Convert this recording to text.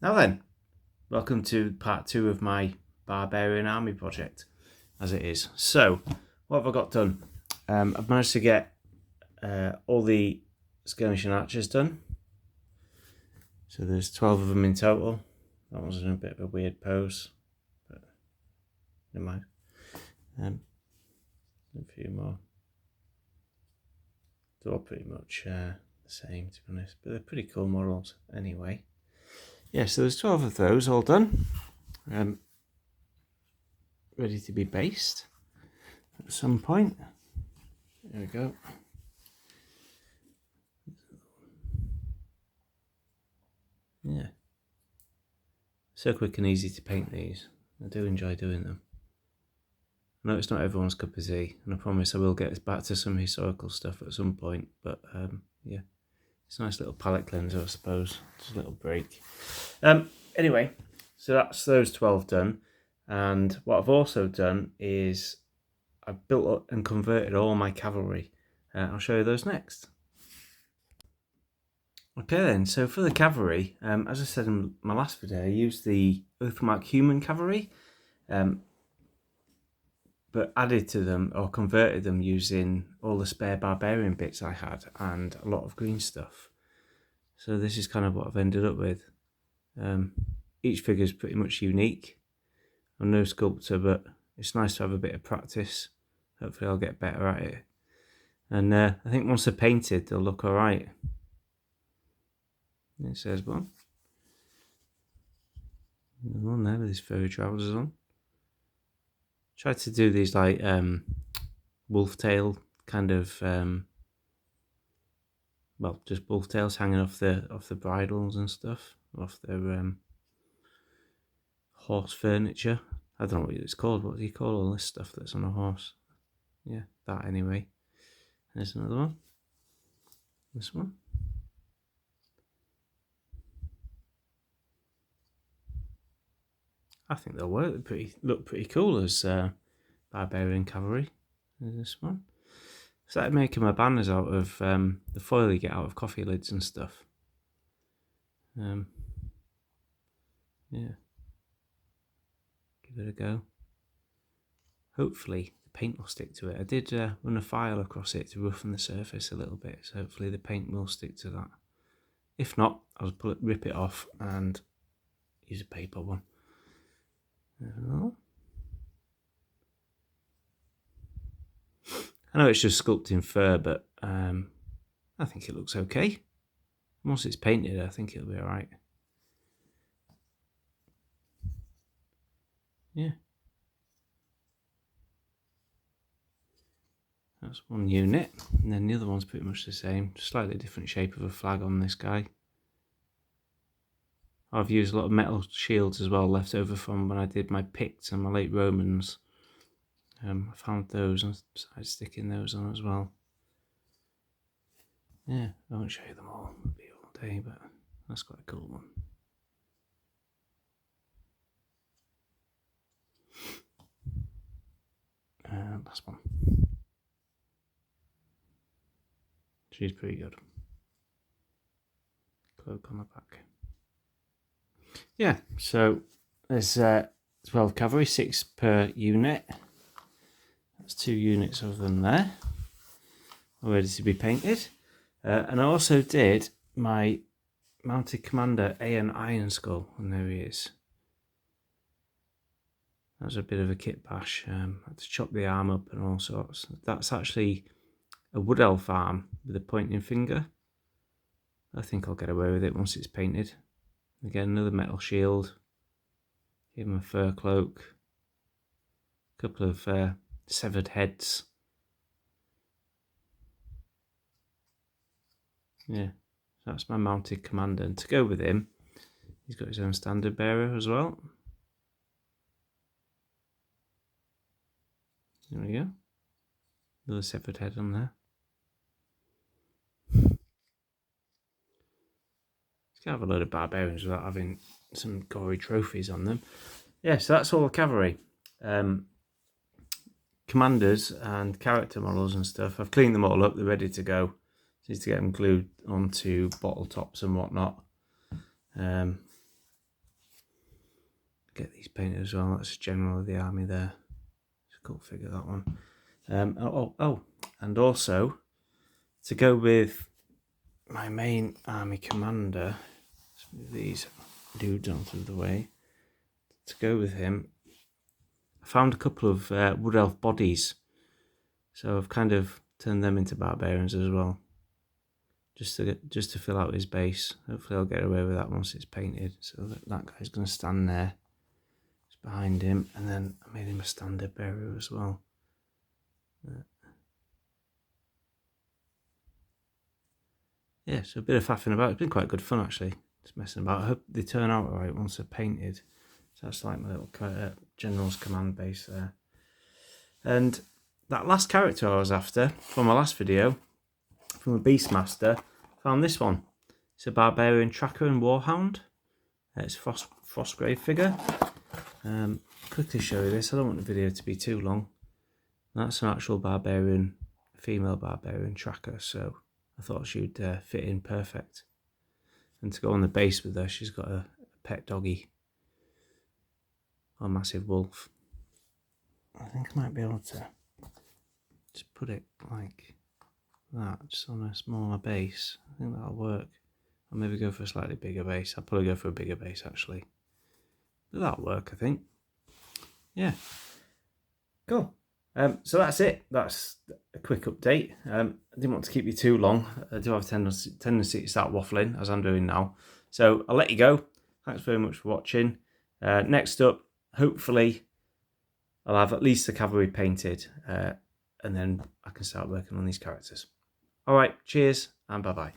Now then, welcome to part 2 of my Barbarian army project, as it is. So, what have I got done? I've managed to get all the skirmishing archers done. So there's 12 of them in total. That was in a bit of a weird pose, but never mind. A few more. They're all pretty much the same, to be honest, but they're pretty cool models anyway. Yeah, so there's 12 of those all done. Ready to be based at some point. There we go. Yeah. So quick and easy to paint these. I do enjoy doing them. I know it's not everyone's cup of tea, and I promise I will get back to some historical stuff at some point, but yeah. It's a nice little palette cleanser, I suppose. Just a little break. Anyway, so that's those 12 done. And what I've also done is I've built up and converted all my cavalry. I'll show you those next. Okay then, so for the cavalry, as I said in my last video, I used the Oathmark human cavalry, but added to them or converted them using all the spare barbarian bits I had and a lot of green stuff. So this is kind of what I've ended up with. Each figure is pretty much unique. I'm no sculptor, but it's nice to have a bit of practice. Hopefully I'll get better at it. And I think once they're painted, they'll look alright. It says one. Another one there with his furry trousers on. Tried to do these like wolf tail kind of well, just wolf tails hanging off the bridles and stuff, off their horse furniture. I don't know what it's called. What do you call all this stuff that's on a horse? Yeah, that anyway. There's another one. This one. I think they'll work. Look pretty cool as Barbarian Cavalry. There's this one. Started making my banners out of the foil you get out of coffee lids and stuff. Yeah. Give it a go. Hopefully the paint will stick to it. I did run a file across it to roughen the surface a little bit, so hopefully the paint will stick to that. If not, I'll rip it off and use a paper one. I know it's just sculpting fur, but I think it looks okay. Once it's painted, I think it'll be alright. Yeah. That's one unit, and then the other one's pretty much the same, just slightly different shape of a flag on this guy. I've used a lot of metal shields as well, left over from when I did my Picts and my late Romans. I found those and started sticking those on as well. Yeah, I won't show you them all, it'll be all day, but that's quite a cool one. Last one. She's pretty good. Cloak on the back. Yeah, so there's 12 cavalry, 6 per unit. That's 2 units of them there, all ready to be painted. And I also did my mounted commander Aeon Iron Skull, and there he is. That was a bit of a kit bash. I had to chop the arm up and all sorts. That's actually a wood elf arm with a pointing finger. I think I'll get away with it once it's painted. Again, another metal shield. Give him a fur cloak. A couple of severed heads. Yeah, that's my mounted commander. And to go with him, he's got his own standard bearer as well. There we go. Another severed head on there. You can have a load of barbarians without having some gory trophies on them. Yeah, so that's all the cavalry. Commanders and character models and stuff. I've cleaned them all up. They're ready to go. Just to get them glued onto bottle tops and whatnot. get these painted as well. That's General of the Army there. It's a cool figure, that one. And also to go with my main army commander, let's move these dudes onto the way. To go with him, I found a couple of wood elf bodies, so I've kind of turned them into barbarians as well, just to fill out his base. Hopefully I'll get away with that once it's painted. So that guy's going to stand there, it's behind him, and then I made him a standard bearer as well. Yeah, so a bit of faffing about. It's been quite good fun actually, just messing about. I hope they turn out alright once they're painted. So that's like my little General's command base there. And that last character I was after from my last video, from a Beastmaster, found this one. It's a Barbarian Tracker and Warhound. It's a Frostgrave figure. Quickly show you this. I don't want the video to be too long. That's an actual Barbarian, female Barbarian Tracker, so I thought she'd fit in perfect. And to go on the base with her, she's got a pet doggy, a massive wolf. I think I might be able to just put it like that, just on a smaller base. I think that'll work. I'll maybe go for a slightly bigger base. I'll probably go for a bigger base actually. But that'll work, I think. Yeah. Cool. So that's it. That's a quick update. I didn't want to keep you too long. I do have a tendency to start waffling, as I'm doing now. So I'll let you go. Thanks very much for watching. Next up, hopefully, I'll have at least the cavalry painted, and then I can start working on these characters. All right, cheers, and bye-bye.